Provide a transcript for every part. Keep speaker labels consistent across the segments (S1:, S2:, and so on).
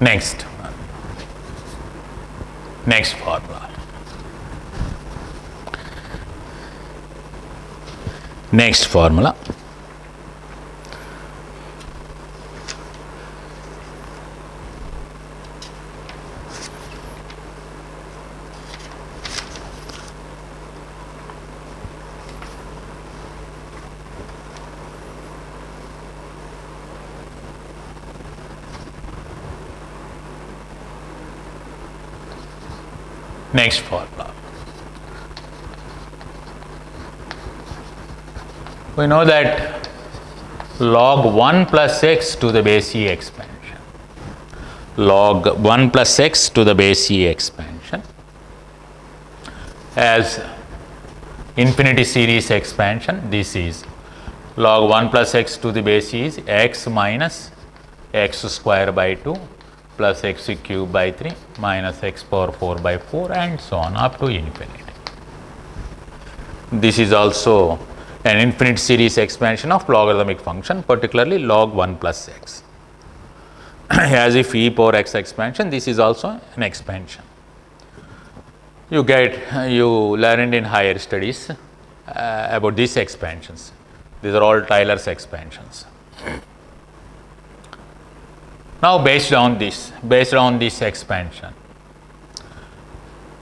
S1: Next formula. Next formula. Next formula. We know that log 1 plus x to the base e expansion, log 1 plus x to the base e expansion as infinity series expansion. This is log 1 plus x to the base e is x minus x square by 2 plus x cube by 3 minus x power 4 by 4 and so on up to infinity. This is also an infinite series expansion of logarithmic function, particularly log 1 plus x. As if e power x expansion, this is also an expansion. You learned in higher studies about these expansions. These are all Taylor's expansions. Now, based on this expansion,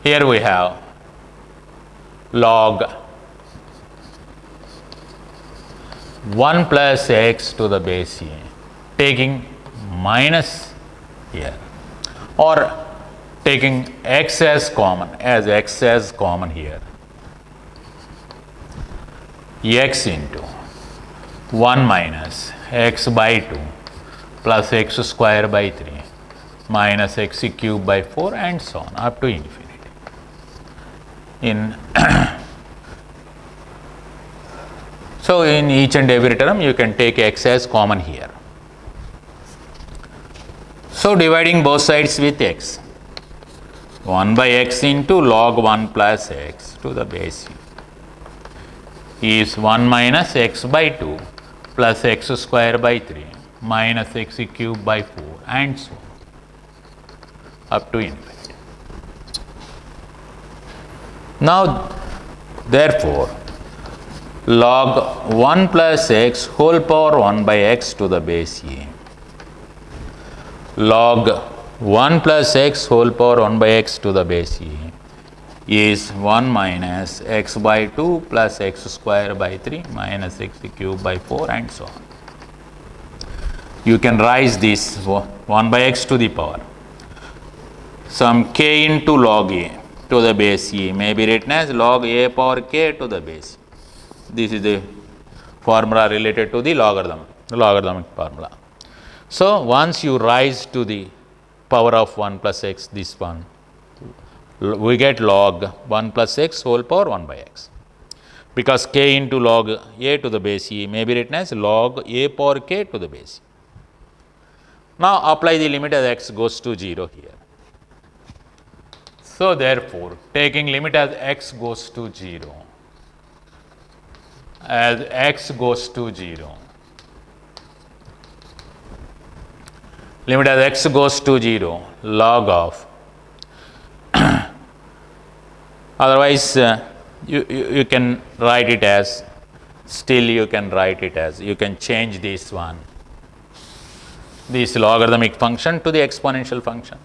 S1: here we have log 1 plus x to the base e, taking minus here, or taking x as common, here, x into 1 minus x by 2 plus x square by 3 minus x cube by 4 and so on up to infinity. So, in each and every term you can take x as common here. So, dividing both sides with x, 1 by x into log 1 plus x to the base e is 1 minus x by 2 plus x square by 3 minus x cube by 4 and so on up to infinity. Now, therefore, log 1 plus x whole power 1 by x to the base e, log 1 plus x whole power 1 by x to the base e is 1 minus x by 2 plus x square by 3 minus x cube by 4 and so on. You can raise this 1 by x to the power some k into log a to the base e may be written as log a power k to the base e. This is the formula related to the logarithmic formula. So, once you rise to the power of 1 plus x, this one, we get log 1 plus x whole power 1 by x, because k into log a to the base e may be written as log a power k to the base e. Now, apply the limit as x goes to 0 here. So, therefore, taking limit as x goes to 0, limit as x goes to 0, log of otherwise you can write it as, you can change this logarithmic function to the exponential function.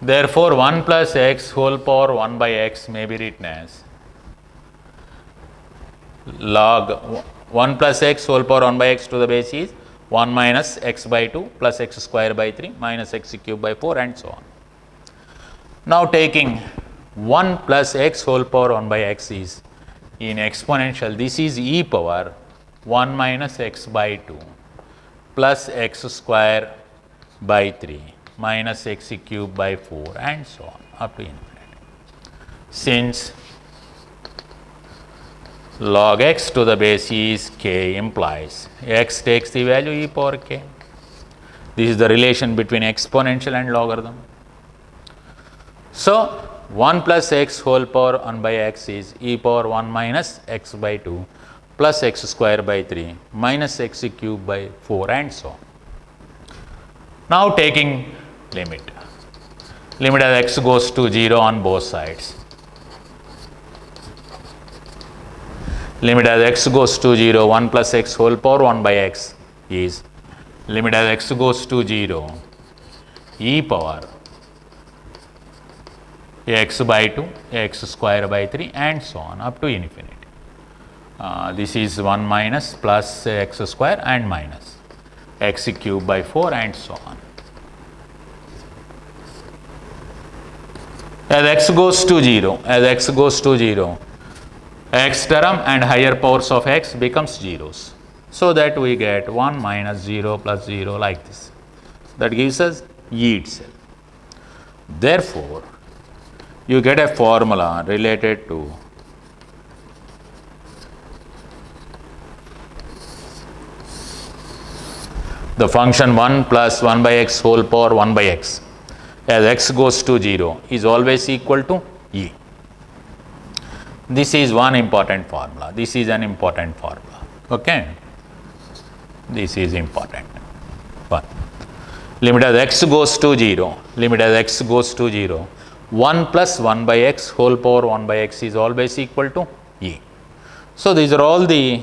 S1: Therefore, 1 plus x whole power 1 by x may be written as log 1 plus x whole power 1 by x to the base is 1 minus x by 2 plus x square by 3 minus x cube by 4 and so on. Now, taking 1 plus x whole power 1 by x is in exponential, this is e power 1 minus x by 2 plus x square by 3 minus x cube by 4 and so on up to infinity. Since log x to the base is k implies x takes the value e power k. This is the relation between exponential and logarithm. So, 1 plus x whole power 1 by x is e power 1 minus x by 2 plus x square by 3 minus x cube by 4 and so on. Now taking limit. Limit as x goes to 0 on both sides. Limit as x goes to 0, 1 plus x whole power 1 by x is limit as x goes to 0, e power x by 2, x square by 3 and so on up to infinity. This is 1 minus plus x square and minus x cube by 4 and so on. As x goes to 0, x term and higher powers of x becomes zeros. So that we get 1 minus 0 plus 0 like this. That gives us e itself. Therefore, you get a formula related to the function 1 plus 1 by x whole power 1 by x as x goes to 0 is always equal to e. This is one important formula. This is an important formula. Okay. This is important. 1. Limit as x goes to 0. Limit as x goes to 0. 1 plus 1 by x whole power 1 by x is always equal to e. So these are all the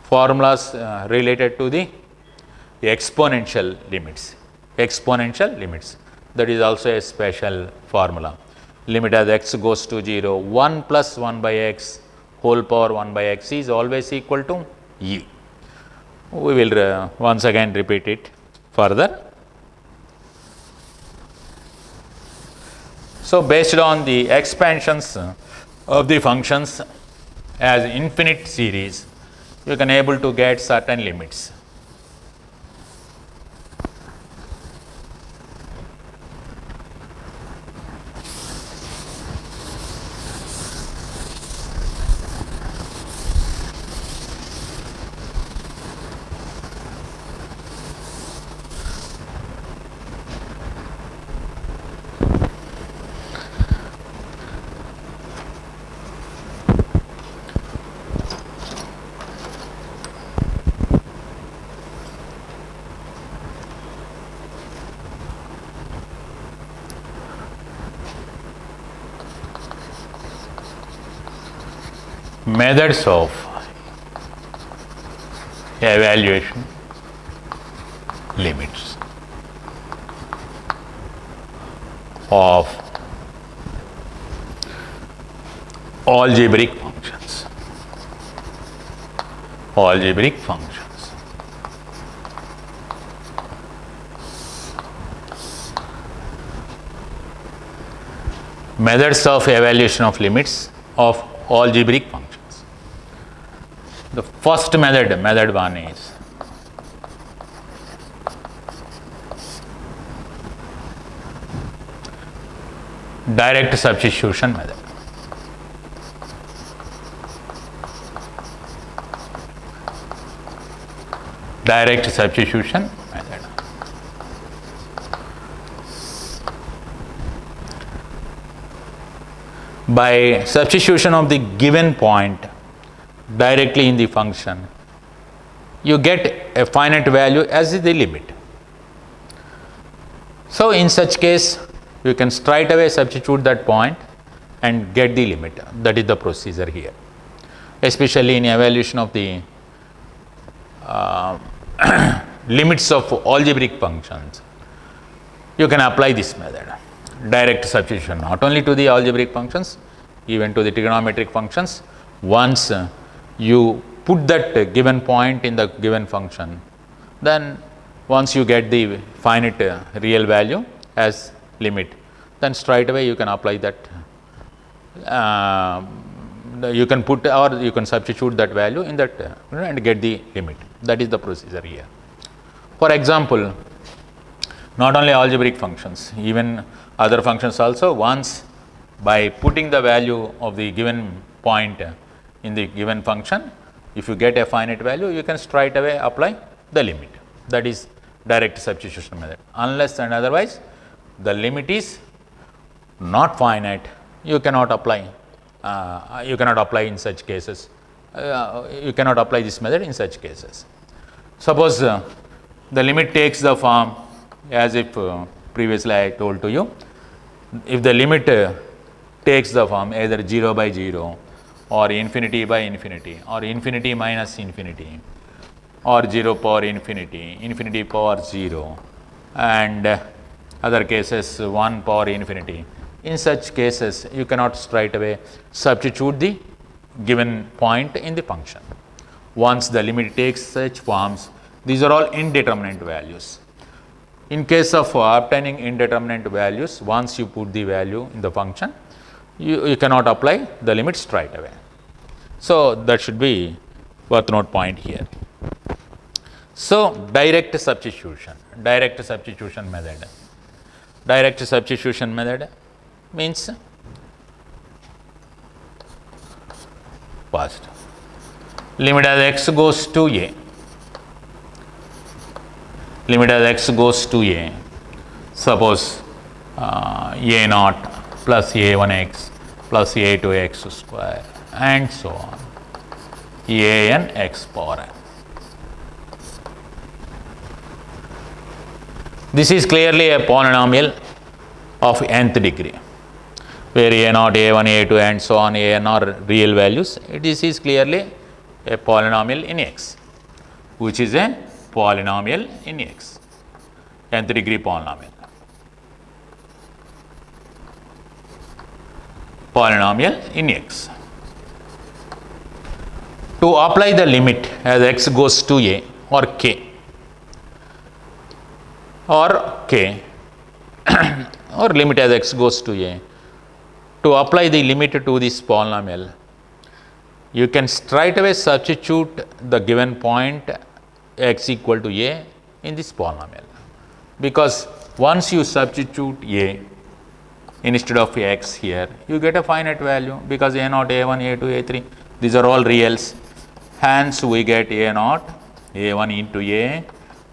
S1: formulas related to the exponential limits. Exponential limits. That is also a special formula. Limit as x goes to 0, 1 plus 1 by x whole power 1 by x is always equal to e. We will once again repeat it further. So based on the expansions of the functions as infinite series, you can able to get certain limits. Methods of evaluation limits of algebraic functions. Algebraic functions. Methods of evaluation of limits of algebraic functions. The first method, method 1 is direct substitution method. Direct substitution method. By substitution of the given point directly in the function, you get a finite value as the limit. So in such case, you can straight away substitute that point and get the limit. That is the procedure here. Especially in evaluation of the limits of algebraic functions, you can apply this method. Direct substitution, not only to the algebraic functions, even to the trigonometric functions. Once you put that given point in the given function, then once you get the finite real value as limit, then straight away you can apply that. You can put or you can substitute that value in that and get the limit. That is the procedure here. For example, not only algebraic functions, even other functions also, once by putting the value of the given point in the given function, if you get a finite value, you can straight away apply the limit. That is direct substitution method. Unless and otherwise the limit is not finite, you cannot apply. You cannot apply in such cases. You cannot apply this method in such cases. Suppose the limit takes the form as if previously I told to you, if the limit takes the form either 0 by 0 or infinity by infinity or infinity minus infinity or 0 power infinity, infinity power 0 and other cases 1 power infinity. In such cases, you cannot straight away substitute the given point in the function. Once the limit takes such forms, these are all indeterminate values. In case of obtaining indeterminate values, once you put the value in the function, you cannot apply the limit straight away. So, that should be worth note point here. So, direct substitution method. Direct substitution method means first, limit as x goes to a, limit as x goes to a, suppose a naught plus a1x plus a2x square and so on, a n x power n. This is clearly a polynomial of nth degree, where a naught, a1, a2 and so on, a n are real values. This is clearly a polynomial in x, which is a polynomial in x, nth degree polynomial. Polynomial in x. To apply the limit as x goes to a or k or limit as x goes to a, to apply the limit to this polynomial, you can straight away substitute the given point x equal to a in this polynomial, because once you substitute a instead of x here, you get a finite value, because a naught, a1, a2, a3, these are all reals. Hence, we get a naught, a1 into a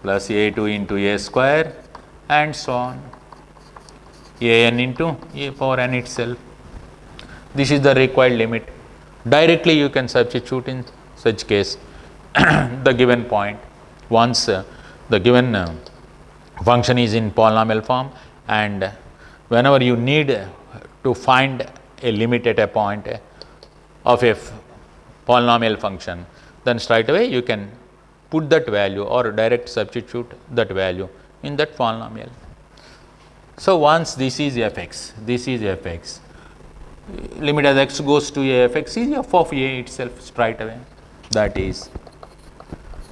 S1: plus a2 into a square and so on, a n into a power n itself. This is the required limit. Directly you can substitute in such case the given point, once the given function is in polynomial form, and whenever you need to find a limit at a point of a polynomial function, then straight away you can put that value or direct substitute that value in that polynomial. So, once this is f(x), this is f(x), limit as x goes to a f(x) is f of a itself straight away. That is,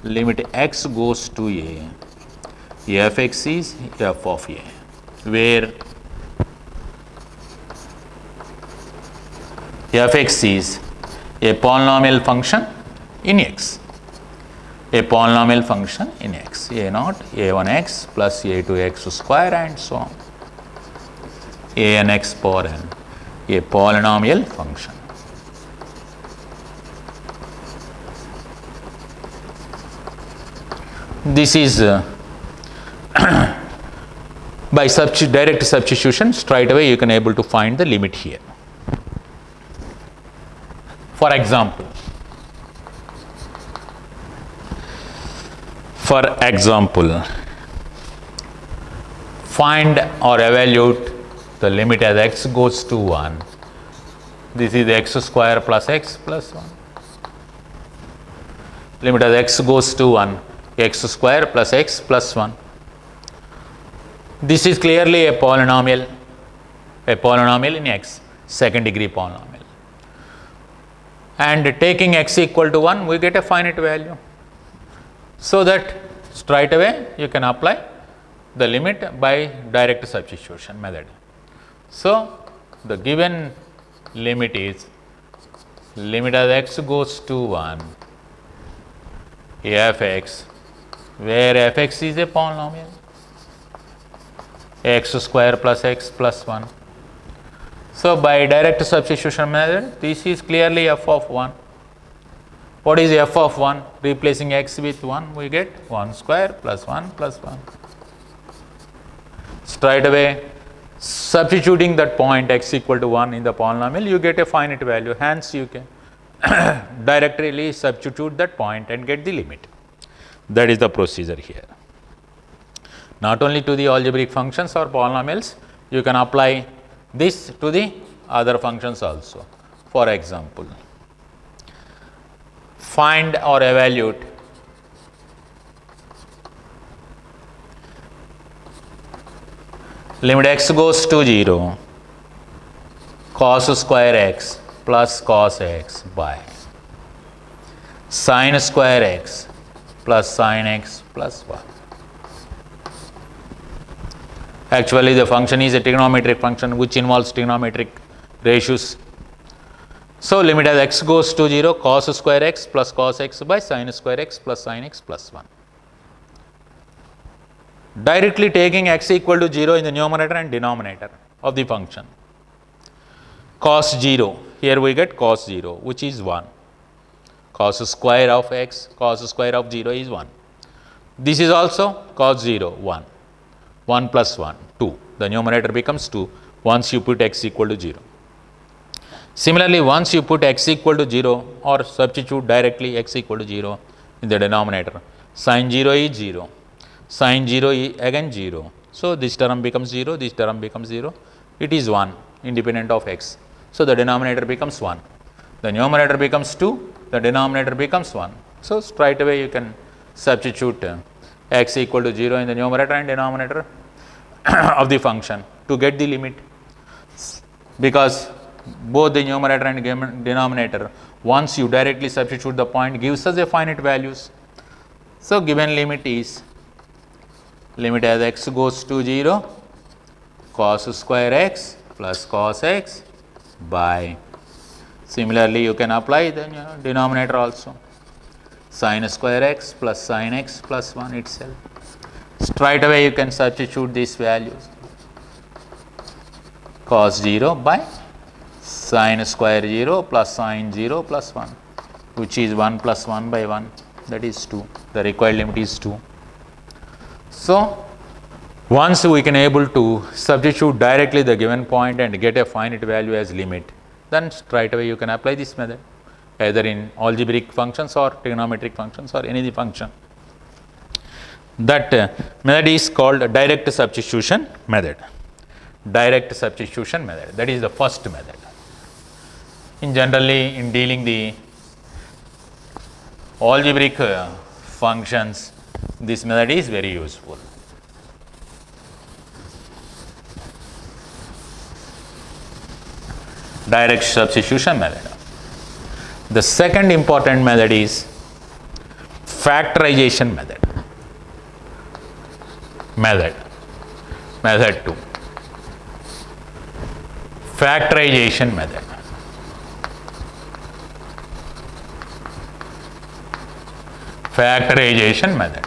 S1: limit x goes to a, f(x) is f of a, where f(x) is a polynomial function in x, a polynomial function in x, a naught, a1x plus a2x square and so on, a n x power n, a polynomial function. This is by direct substitution, straight away you can able to find the limit here. For example, find or evaluate the limit as x goes to 1. This is x square plus x plus 1. Limit as x goes to 1, x square plus x plus 1. This is clearly a polynomial in x, second degree polynomial. And taking x equal to 1, we get a finite value. So that straight away you can apply the limit by direct substitution method. So, the given limit is limit as x goes to 1, f(x), where f(x) is a polynomial, x square plus x plus 1. So, by direct substitution method, this is clearly f of 1. What is f of 1? Replacing x with 1, we get 1 square plus 1 plus 1. Straight away, substituting that point x equal to 1 in the polynomial, you get a finite value. Hence, you can directly substitute that point and get the limit. That is the procedure here. not only to the algebraic functions or polynomials, you can apply this to the other functions also. For example, find or evaluate limit x goes to 0 cos square x plus cos x by sin square x plus sin x plus 1. Actually, the function is a trigonometric function which involves trigonometric ratios. So, limit as x goes to 0 cos square x plus cos x by sin square x plus sin x plus 1. Directly taking x equal to 0 in the numerator and denominator of the function. Cos 0, here we get cos 0 which is 1. Cos square of x, cos square of 0 is 1. This is also cos 0, 1. 1 plus 1, 2. The numerator becomes 2 once you put x equal to 0. Similarly, once you put x equal to 0 or substitute directly x equal to 0 in the denominator, sin 0 is 0, sin 0 is again 0. So, this term becomes 0, this term becomes 0, it is 1 independent of x. So, the denominator becomes 1, the numerator becomes 2, the denominator becomes 1. So, straight away you can substitute x equal to 0 in the numerator and denominator of the function to get the limit, because both the numerator and denominator, once you directly substitute the point, gives us a finite values. So, given limit is limit as x goes to 0 cos square x plus cos x by, similarly you can apply the denominator also, sin square x plus sin x plus 1 itself. Straight away you can substitute these values, cos 0 by sin square 0 plus sin 0 plus 1, which is 1 plus 1 by 1, that is 2. The required limit is 2. So, once we can able to substitute directly the given point and get a finite value as limit, then straight away you can apply this method either in algebraic functions or trigonometric functions or any function. That method is called direct substitution method. Direct substitution method, that is the first method. In generally in dealing the algebraic functions, this method is very useful. Direct substitution method. The second important method is factorization method. Method 2, factorization method. Factorization method.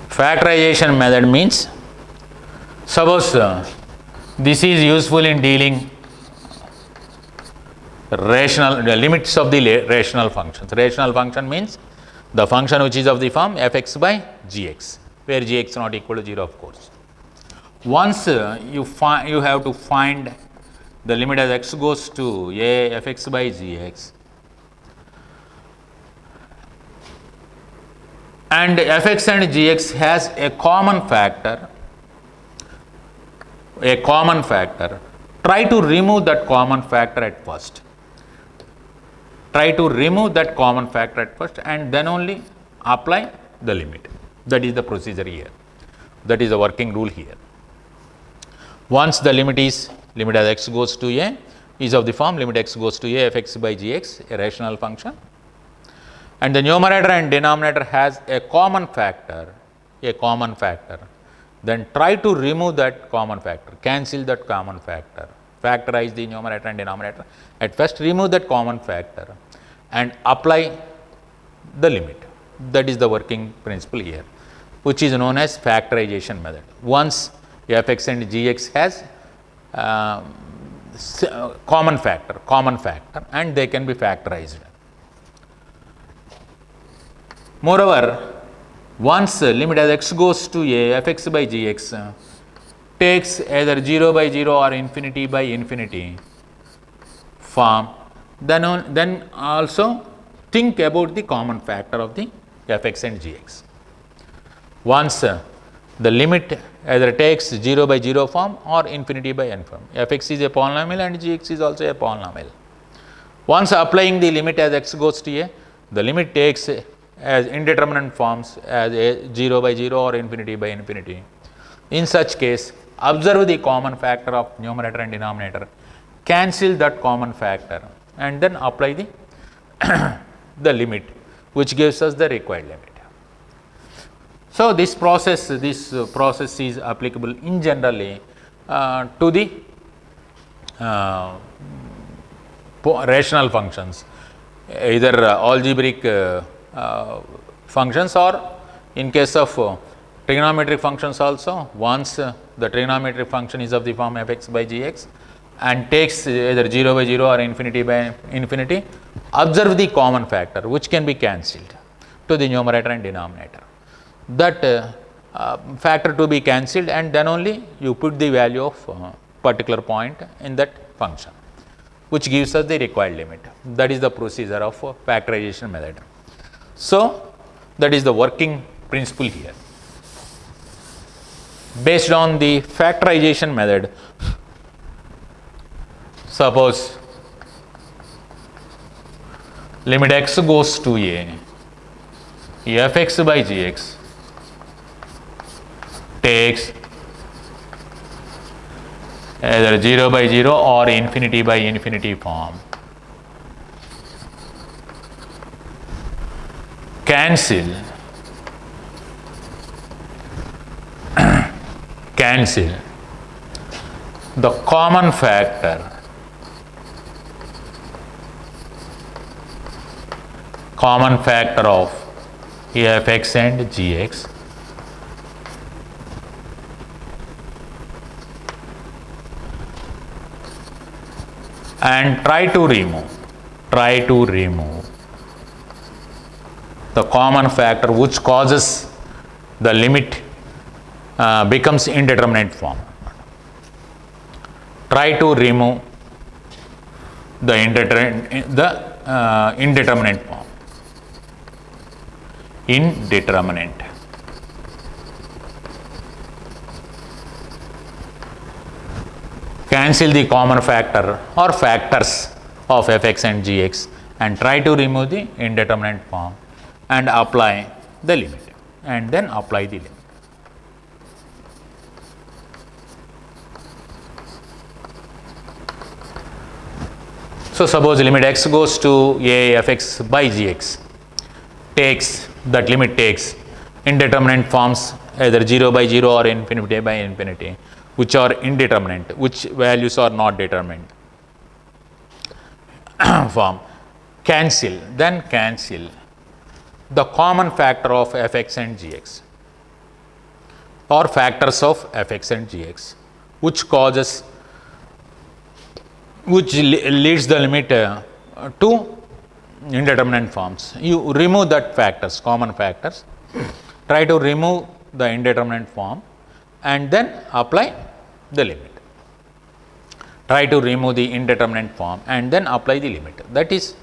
S1: Factorization method means, suppose this is useful in dealing rational limits of the rational functions. Rational function means the function which is of the form fx by gx, where gx not equal to 0 of course. Once you have to find the limit as x goes to a fx by gx, and fx and gx has a common factor, try to remove that common factor at first. Try to remove that common factor at first and then only apply the limit. That is the procedure here. That is the working rule here. Once the limit is limit as x goes to a is of the form limit x goes to a fx by gx, a rational function, and the numerator and denominator has a common factor, then try to remove that common factor, cancel that common factor, factorize the numerator and denominator. At first remove that common factor and apply the limit. That is the working principle here, which is known as factorization method. Once fx and gx has common factor and they can be factorized. Moreover, once limit as x goes to a fx by gx takes either 0 by 0 or infinity by infinity form, then also think about the common factor of the fx and gx. once the limit either takes 0 by 0 form or infinity by n form. Fx is a polynomial and gx is also a polynomial. Once applying the limit as x goes to a, the limit takes as indeterminate forms as a 0 by 0 or infinity by infinity. In such case, observe the common factor of numerator and denominator, cancel that common factor and then apply the, the limit which gives us the required limit. So, this process is applicable in generally to the rational functions, either algebraic functions or in case of trigonometric functions also. Once the trigonometric function is of the form fx by gx and takes either 0 by 0 or infinity by infinity, observe the common factor which can be cancelled to the numerator and denominator. That factor to be cancelled and then only you put the value of particular point in that function, which gives us the required limit. That is the procedure of factorization method. So, that is the working principle here. Based on the factorization method, suppose limit x goes to a, fx by gx takes either 0 by 0 or infinity by infinity form. Cancel the common factor of fx and gx and try to remove the common factor which causes the limit becomes indeterminate form. Try to remove the indeterminate form. Indeterminate. Cancel the common factor or factors of fx and gx and try to remove the indeterminate form and apply the limit and then apply the limit. So, suppose limit x goes to a fx by gx takes that limit takes indeterminate forms either 0 by 0 or infinity by infinity, which are indeterminate, which values are not determined form. Cancel the common factor of fx and gx or factors of fx and gx which leads the limit to indeterminate forms. You remove that factors, common factors, try to remove the indeterminate form and then apply the limit. Try to remove the indeterminate form and then apply the limit. That is,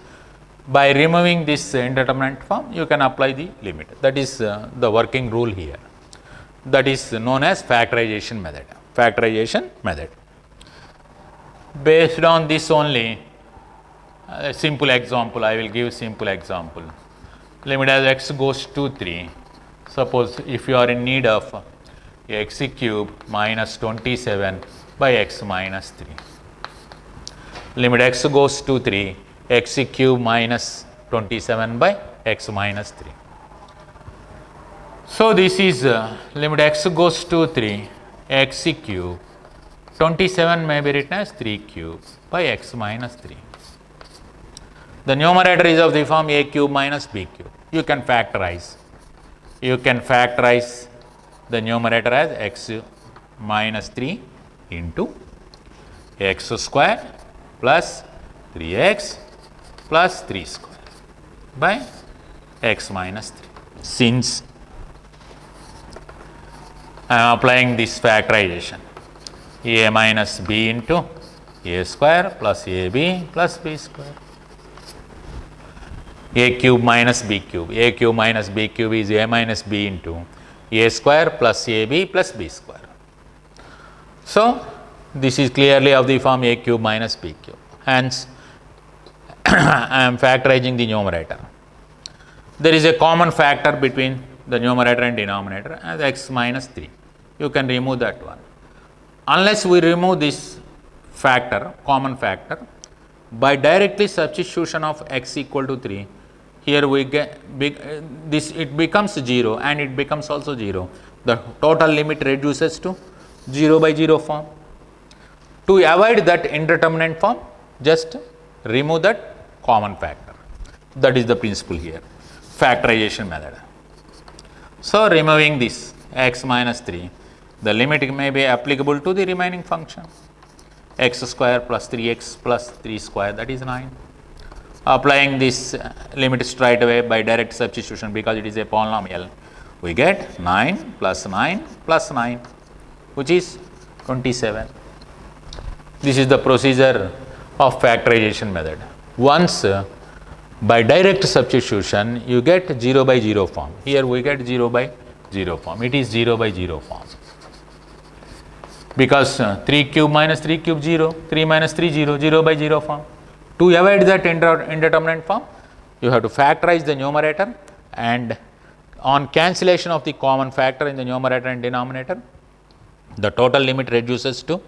S1: by removing this indeterminate form, you can apply the limit. That is the working rule here. That is known as factorization method. Based on this only, a simple example, I will give simple example. Limit as x goes to 3. Suppose if you are in need of x cube minus 27 by x minus 3. Limit x goes to 3, x cube minus 27 by x minus 3. So, this is limit x goes to 3, x cube, 27 may be written as 3 cube by x minus 3. The numerator is of the form a cube minus b cube. You can factorize the numerator as x minus 3 into x square plus 3x plus 3 square by x minus 3. Since I am applying this factorization, a minus b into a square plus ab plus b square. A cube minus b cube. A cube minus b cube is a minus b into a square plus ab plus b square. So, this is clearly of the form a cube minus b cube. Hence, I am factorizing the numerator. There is a common factor between the numerator and denominator as x minus 3. You can remove that one. Unless we remove this factor, common factor, by directly substitution of x equal to 3, here we get this, it becomes 0 and it becomes also 0. The total limit reduces to 0 by 0 form. To avoid that indeterminate form, just remove that common factor. That is the principle here, factorization method. So, removing this x minus 3, the limit may be applicable to the remaining function, x square plus 3x plus 3 square, that is 9. Applying this limit straight away by direct substitution, because it is a polynomial, we get 9 plus 9 plus 9, which is 27. This is the procedure of factorization method. Once by direct substitution, you get 0 by 0 form. Here we get 0 by 0 form. It is 0 by 0 form. Because 3 cube minus 3 cube 0, 3 minus 3 0, 0 by 0 form. To avoid that indeterminate form, you have to factorize the numerator, and on cancellation of the common factor in the numerator and denominator, the total limit reduces to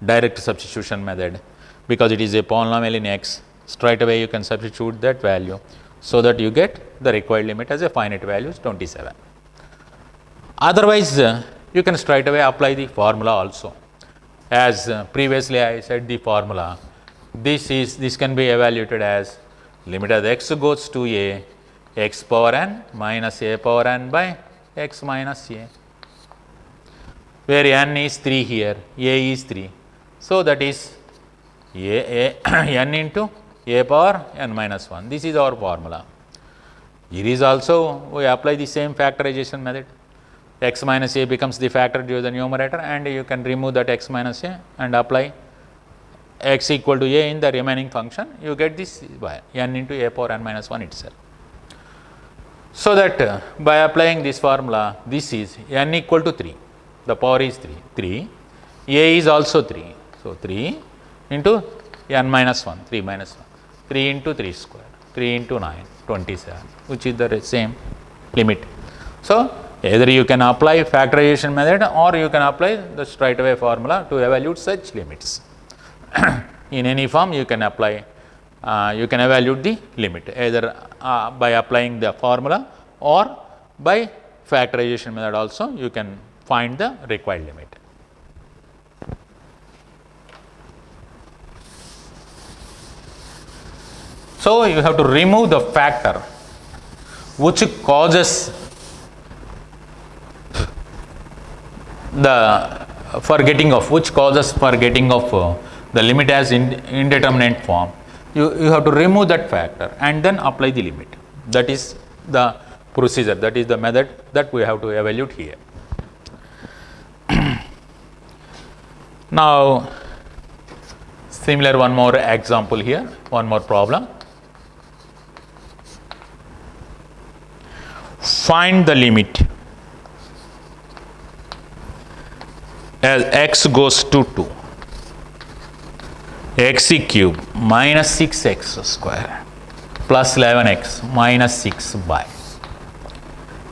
S1: direct substitution method. Because it is a polynomial in x, straight away you can substitute that value, so that you get the required limit as a finite value is 27. Otherwise, you can straight away apply the formula also. As previously I said, the formula, this can be evaluated as limit as x goes to a, x power n minus a power n by x minus a, where n is 3 here, a is 3. So, that is n into a power n minus 1. This is our formula. Here is also we apply the same factorization method. X minus a becomes the factor due to the numerator, and you can remove that x minus a and apply x equal to a in the remaining function. You get this by n into a power n minus 1 itself. So, that by applying this formula, this is n equal to 3, the power is 3, a is also 3. So, 3 into n minus 1, 3 minus 1, 3 into 3 square, 3 into 9, 27, which is the same limit. So, either you can apply factorization method, or you can apply the straight away formula to evaluate such limits. In any form you can apply, you can evaluate the limit either by applying the formula, or by factorization method also you can find the required limit. So, you have to remove the factor which causes the forgetting of the limit as indeterminate form. You have to remove that factor and then apply the limit. That is the procedure, that is the method that we have to evaluate here. Now, similar one more example here, one more problem. Find the limit as x goes to 2, x cube minus 6x square plus 11x minus 6 by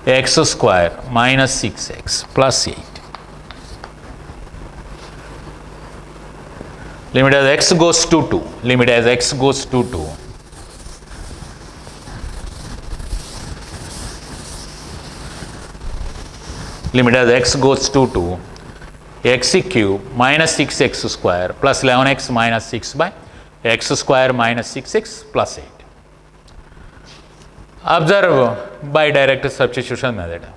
S1: x square minus 6x plus 8. Limit as x goes to 2, limit as x goes to 2. Limit as x goes to 2, x cube minus 6x square plus 11x minus 6 by x square minus 6x plus 8. Observe by direct substitution method.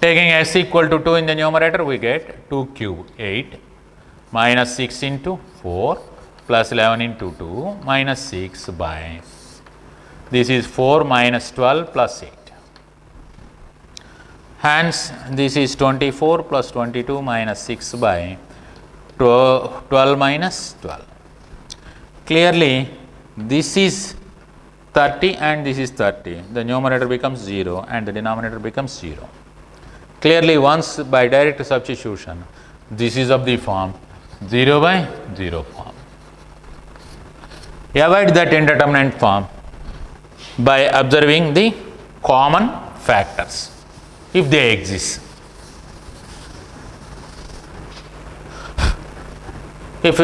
S1: Taking x equal to 2 in the numerator, we get 2 cube 8 minus 6 into 4 plus 11 into 2 minus 6 by, this is 4 minus 12 plus 8. Hence, this is 24 plus 22 minus 6 by 12 minus 12. Clearly, this is 30 and this is 30. The numerator becomes 0 and the denominator becomes 0. Clearly once by direct substitution, this is of the form 0 by 0 form. Avoid that indeterminate form by observing the common factors if they exist. If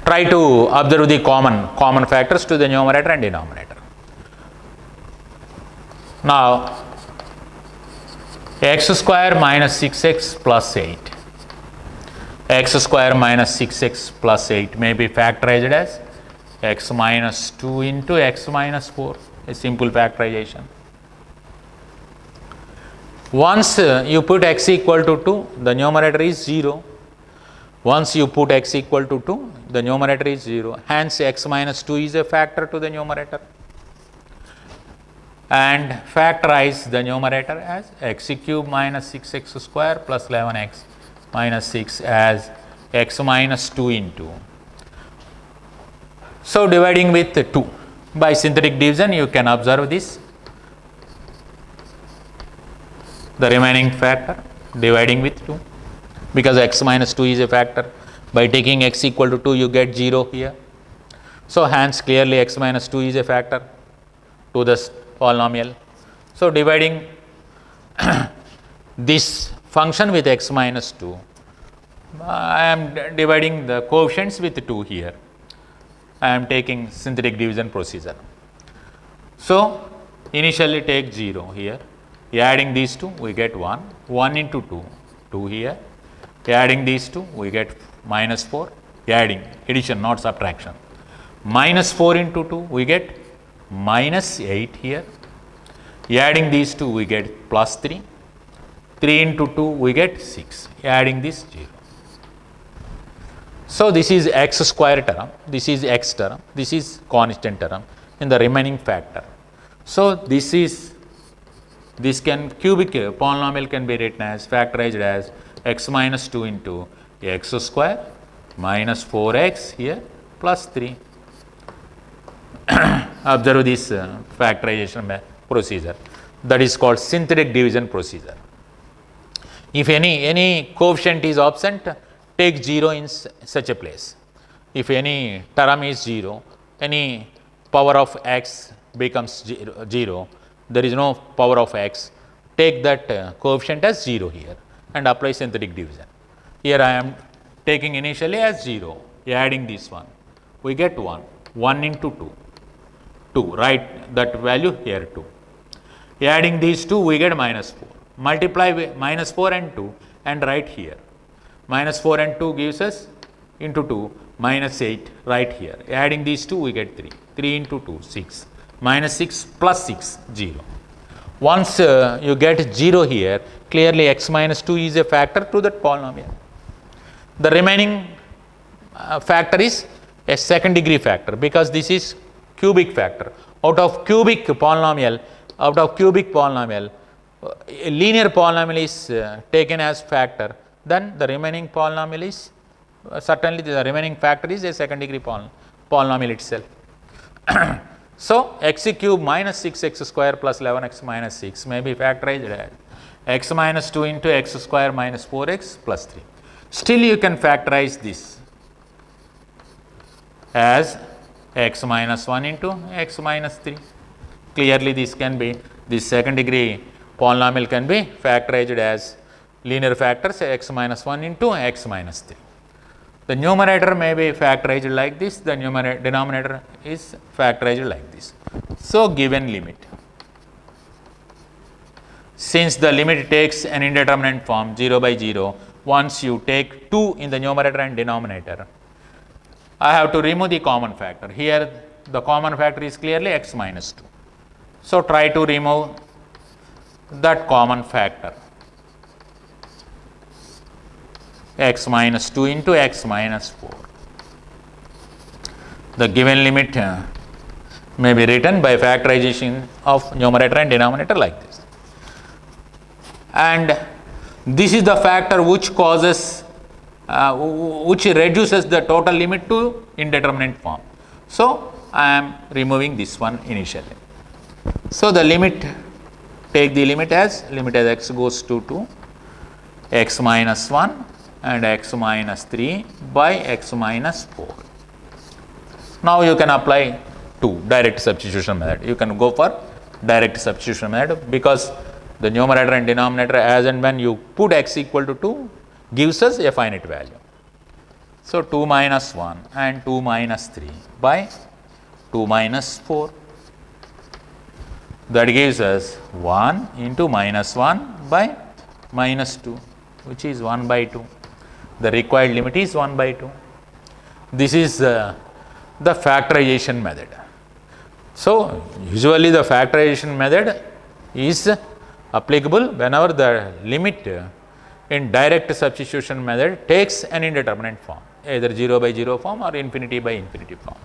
S1: try to observe the common factors to the numerator and denominator. Now x square minus 6x plus 8. X square minus 6x plus 8 may be factorized as x minus 2 into x minus 4, a simple factorization. Once you put x equal to 2, the numerator is 0. Once you put x equal to 2, the numerator is 0. Hence, x minus 2 is a factor to the numerator. And factorize the numerator as x cube minus 6x square plus 11x minus 6 as x minus 2 into. So, dividing with 2 by synthetic division, you can observe this. The remaining factor dividing with 2, because x minus 2 is a factor. By taking x equal to 2, you get 0 here. So, hence clearly x minus 2 is a factor to this polynomial. So, dividing this function with x minus 2, I am dividing the coefficients with 2 here. I am taking synthetic division procedure. So, initially take 0 here. Adding these two, we get 1. 1 into 2, 2 here. Adding these two, we get minus 4. Adding, addition, not subtraction. Minus 4 into 2, we get minus 8 here. Adding these two, we get plus 3. 3 into 2, we get 6. Adding this 0. So, this is x square term, this is x term, this is constant term in the remaining factor. So, this cubic polynomial can be written as factorized as x minus 2 into x square minus 4x here plus 3. Observe this factorization procedure, that is called synthetic division procedure. If any coefficient is absent, take 0 in such a place. If any term is 0, any power of x becomes 0, there is no power of x, take that coefficient as 0 here and apply synthetic division. Here I am taking initially as 0, adding this one, we get 1, 1 into 2, 2, write that value here 2. Adding these two, we get minus 4, multiply with minus 4 and 2 and write here. Minus 4 and 2 gives us into 2 minus 8 right here. Adding these two, we get 3. 3 into 2, 6. Minus 6 plus 6, 0. Once you get 0 here, clearly x minus 2 is a factor to that polynomial. The remaining factor is a second degree factor, because this is cubic factor. Out of cubic polynomial, a linear polynomial is taken as factor. Then the remaining polynomial is certainly the remaining factor is a second degree polynomial itself. So, x cube minus 6x square plus 11x minus 6 may be factorized as x minus 2 into x square minus 4x plus 3. Still you can factorize this as x minus 1 into x minus 3. Clearly this can be, this second degree polynomial can be factorized as linear factors x minus 1 into x minus 3. The numerator may be factorized like this, the denominator is factorized like this. So, given limit, since the limit takes an indeterminate form 0 by 0, once you take 2 in the numerator and denominator, I have to remove the common factor. Here the common factor is clearly x minus 2. So, try to remove that common factor, x minus 2 into x minus 4. The given limit may be written by factorization of numerator and denominator like this. And this is the factor which causes, which reduces the total limit to indeterminate form. So, I am removing this one initially. So, the limit, take the limit as x goes to 2, x minus 1 and x minus 3 by x minus 4. Now you can apply 2 direct substitution method. You can go for direct substitution method because the numerator and denominator, as and when you put x equal to 2, gives us a finite value. So 2 minus 1 and 2 minus 3 by 2 minus 4. That gives us 1 into minus 1 by minus 2, which is 1 by 2. The required limit is 1 by 2. This is the factorization method. So usually the factorization method is applicable whenever the limit in direct substitution method takes an indeterminate form, either 0 by 0 form or infinity by infinity form.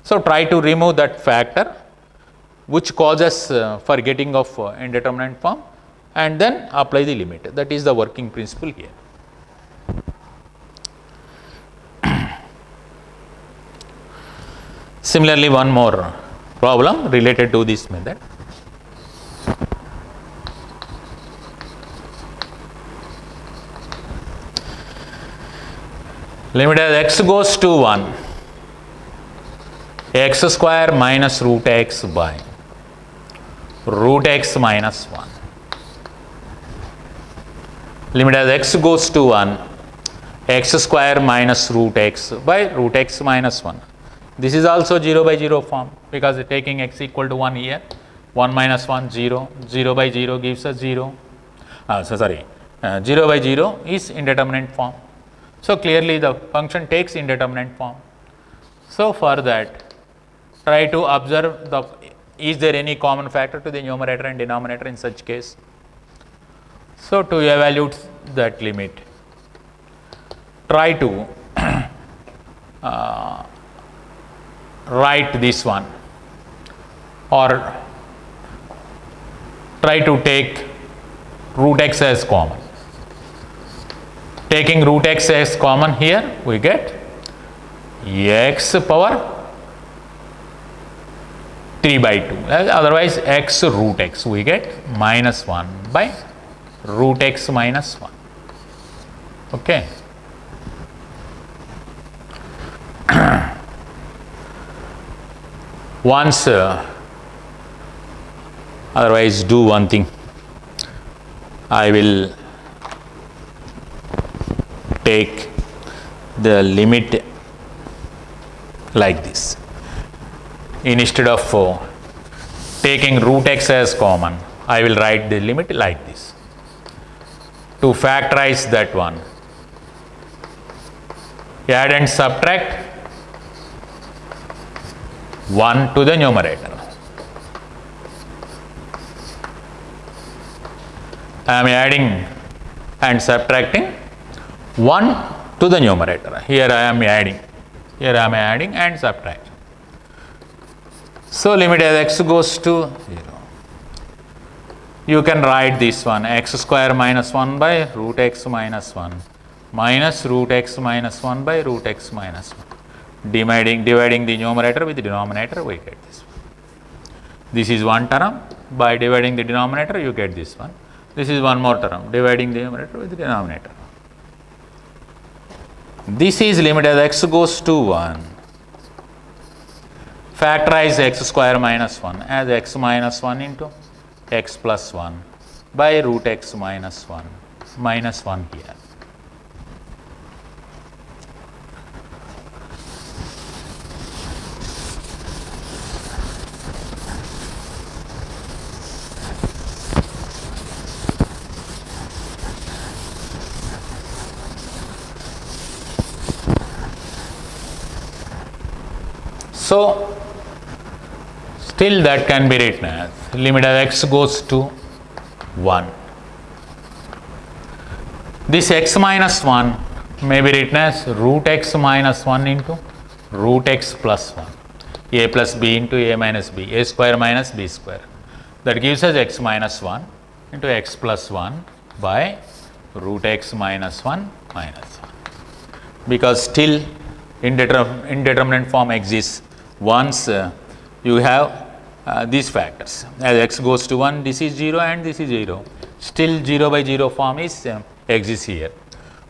S1: So try to remove that factor which causes forgetting of indeterminate form, and then apply the limit. That is the working principle here. Similarly, one more problem related to this method. Limit as x goes to 1, x square minus root x by root x minus 1. Limit as x goes to 1, x square minus root x by root x minus 1. This is also 0 by 0 form because taking x equal to 1 here, 1 minus 1, 0, 0 by 0 gives us 0. 0 by 0 is indeterminate form. So clearly the function takes indeterminate form. So for that, try to observe is there any common factor to the numerator and denominator in such case. So to evaluate that limit, try to write this one, or try to take root x as common. Taking root x as common here, we get x power 3 by 2, otherwise x root x, we get minus 1 by root x minus 1. Okay. Once, otherwise do one thing, I will take the limit like this. Instead of taking root x as common, I will write the limit like this. To factorize that one, add and subtract 1 to the numerator. I am adding and subtracting 1 to the numerator. Here I am adding and subtracting. So limit as x goes to 0. You can write this one, x square minus 1 by root x minus 1 minus root x minus 1 by root x minus 1. Dividing the numerator with the denominator, we get this one. This is one term. By dividing the denominator, you get this one. This is one more term, dividing the numerator with the denominator. This is limit as x goes to 1. Factorize x square minus 1 as x minus 1 into x plus 1 by root x minus 1 minus 1 here. So still that can be written as limit as x goes to 1. This x minus 1 may be written as root x minus 1 into root x plus 1, a plus b into a minus b, a square minus b square. That gives us x minus 1 into x plus 1 by root x minus 1 minus 1. Because still indeterminate form exists once you have these factors. As x goes to 1, this is 0 and this is 0. Still 0 by 0 form is x is here.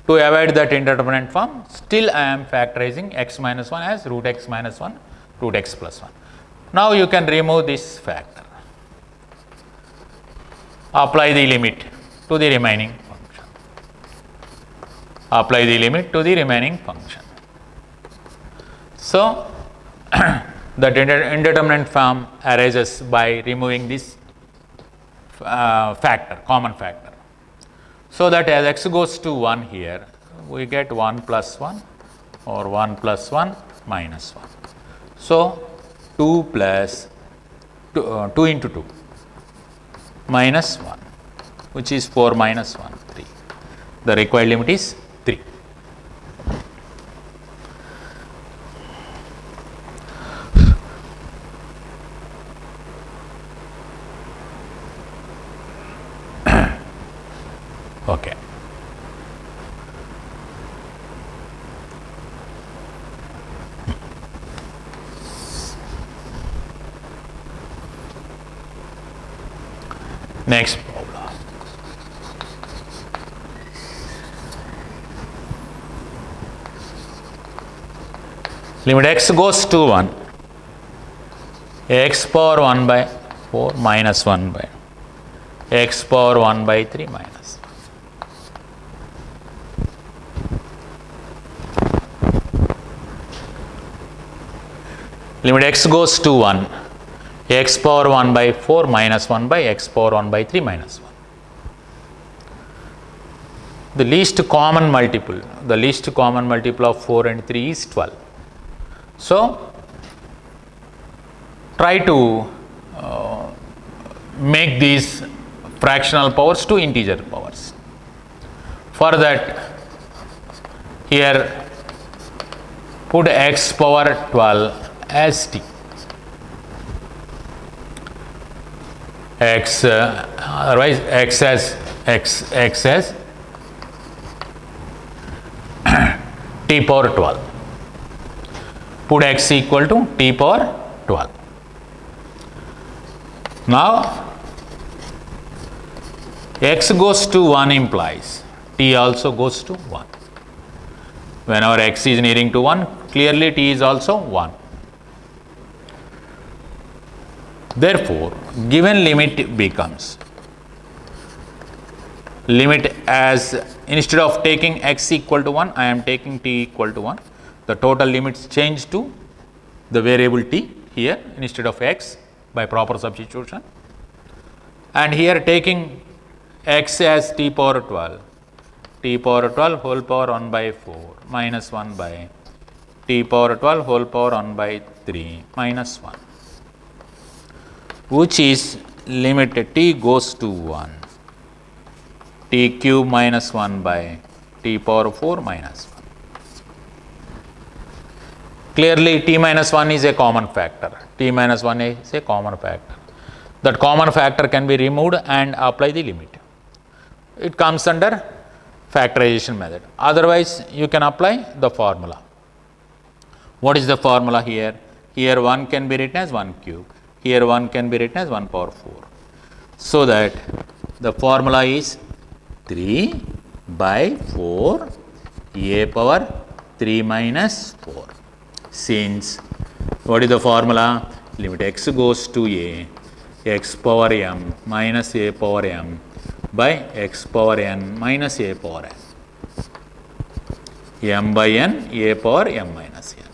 S1: To avoid that indeterminate form, still I am factorizing x minus 1 as root x minus 1, root x plus 1. Now you can remove this factor. Apply the limit to the remaining function. Apply the limit to the remaining function. So, that indeterminate form arises by removing this factor, common factor. So that as x goes to 1 here, we get 1 plus 1 or 1 plus 1 minus 1. So, 2 plus 2 into 2 minus 1, which is 4 minus 1, 3. The required limit is 3. Okay. Next problem. Limit x goes to 1, x power 1 by 4 minus 1 by x power 1 by 3 minus 1. Limit x goes to 1, x power 1 by 4 minus 1 by x power 1 by 3 minus 1. The least common multiple of 4 and 3 is 12. So, try to make these fractional powers to integer powers. For that, here put x power 12 as t. Otherwise x as t power 12. Put x equal to t power 12. Now x goes to 1 implies t also goes to 1. Whenever x is nearing to 1, clearly t is also 1. Therefore, given limit becomes limit as instead of taking x equal to 1, I am taking t equal to 1. The total limits change to the variable t here instead of x by proper substitution. And here taking x as t power 12 whole power 1 by 4 minus 1 by t power 12 whole power 1 by 3 minus 1, which is limit t goes to 1, t cube minus 1 by t power 4 minus 1. Clearly, t minus 1 is a common factor. That common factor can be removed and apply the limit. It comes under factorization method. Otherwise, you can apply the formula. What is the formula here? Here 1 can be written as 1 cube. Here 1 can be written as 1 power 4. So that the formula is 3 by 4 a power 3 minus 4. Since what is the formula? Limit x goes to a, x power m minus a power m by x power n minus a power n, m by n, a power m minus n.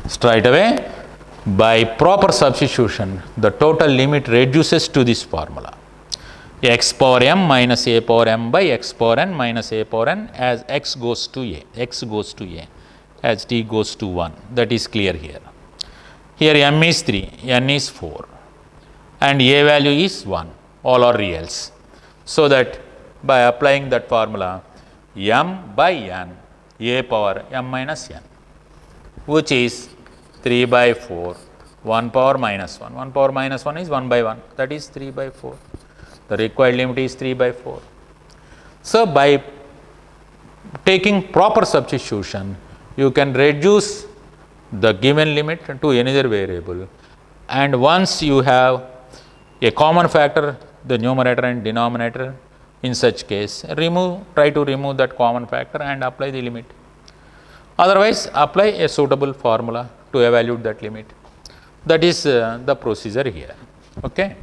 S1: Straight away, by proper substitution, the total limit reduces to this formula, x power m minus a power m by x power n minus a power n as x goes to a, as t goes to 1. That is clear here. Here m is 3, n is 4 and a value is 1, all are reals. So that by applying that formula, m by n, a power m minus n, which is 3 by 4, 1 power minus 1. 1 power minus 1 is 1 by 1, that is 3 by 4. The required limit is 3 by 4. So, by taking proper substitution, you can reduce the given limit to another variable, and once you have a common factor the numerator and denominator. In such case, try to remove that common factor and apply the limit. Otherwise, apply a suitable formula to evaluate that limit. That is the procedure here. Okay.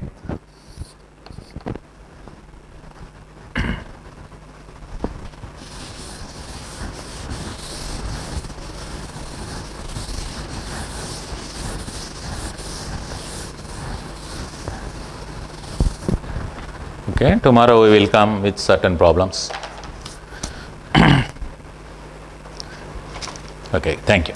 S1: Okay, tomorrow we will come with certain problems. Okay, thank you.